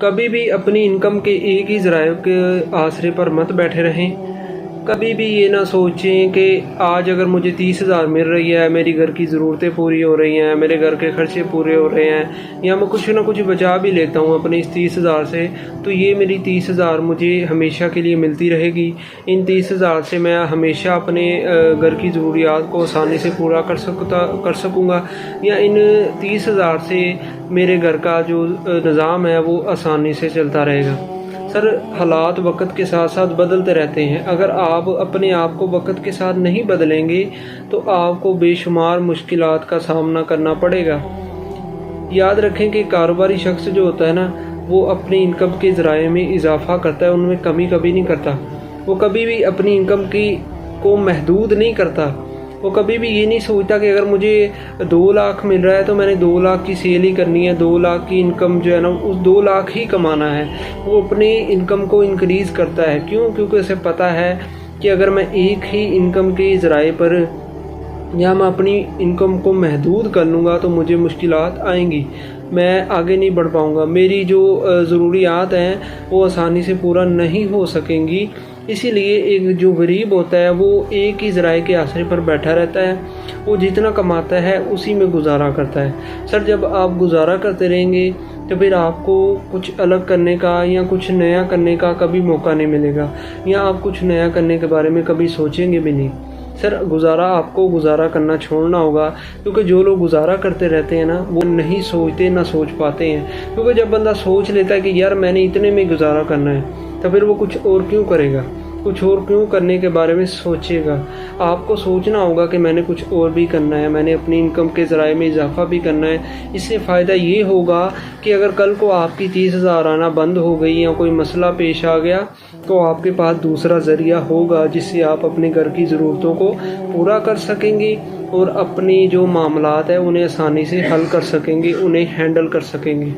कभी भी अपनी इनकम के एक ही ज़राए के आसरे पर मत बैठे रहें। कभी भी ये ना सोचें कि आज अगर मुझे 30,000 मिल रही है, मेरी घर की ज़रूरतें पूरी हो रही हैं, मेरे घर के खर्चे पूरे हो रहे हैं, या मैं कुछ ना कुछ बचा भी लेता हूँ अपने इस 30,000 से, तो ये मेरी 30,000 मुझे हमेशा के लिए मिलती रहेगी। इन 30,000 से मैं हमेशा अपने घर की ज़रूरियात को आसानी से पूरा कर सकूँगा, या इन 30,000 से मेरे घर का जो निज़ाम है वो आसानी से चलता रहेगा। सर, हालात वक्त के साथ साथ बदलते रहते हैं। अगर आप अपने आप को वक्त के साथ नहीं बदलेंगे तो आपको बेशुमार मुश्किलात का सामना करना पड़ेगा। याद रखें कि कारोबारी शख्स जो होता है ना, वो अपनी इनकम के ज़राए में इजाफा करता है, उनमें कमी कभी नहीं करता। वो कभी भी अपनी इनकम को महदूद नहीं करता। वो कभी भी ये नहीं सोचता कि अगर मुझे 2 लाख मिल रहा है तो मैंने 2 लाख की सेल ही करनी है, 2 लाख की इनकम जो है ना उस 2 लाख ही कमाना है। वो अपनी इनकम को इंक्रीज़ करता है। क्यों? क्योंकि उसे पता है कि अगर मैं एक ही इनकम के ज़राए पर या मैं अपनी इनकम को महदूद कर लूँगा तो मुझे मुश्किलात आएंगी, मैं आगे नहीं बढ़ पाऊँगा, मेरी जो ज़रूरियात हैं वो आसानी से पूरा नहीं हो सकेंगी। इसीलिए एक जो गरीब होता है वो एक ही ज़राए के आसरे पर बैठा रहता है, वो जितना कमाता है उसी में गुजारा करता है। सर, जब आप गुजारा करते रहेंगे तो फिर आपको कुछ अलग करने का या कुछ नया करने का कभी मौका नहीं मिलेगा, या आप कुछ नया करने के बारे में कभी सोचेंगे भी नहीं। सर, आपको गुजारा करना छोड़ना होगा, क्योंकि जो लोग गुजारा करते रहते हैं ना वो नहीं सोचते ना सोच पाते हैं। क्योंकि जब बंदा सोच लेता है कि यार मैंने इतने में गुजारा करना है, तो फिर वो कुछ और क्यों करेगा, कुछ और क्यों करने के बारे में सोचेगा। आपको सोचना होगा कि मैंने कुछ और भी करना है, मैंने अपनी इनकम के ज़राए में इजाफा भी करना है। इससे फ़ायदा ये होगा कि अगर कल को आपकी 30,000 आना बंद हो गई या कोई मसला पेश आ गया तो आपके पास दूसरा ज़रिया होगा जिससे आप अपने घर की ज़रूरतों को पूरा कर सकेंगे और अपनी जो मामलात है उन्हें आसानी से हल कर सकेंगे, उन्हें हैंडल कर सकेंगे।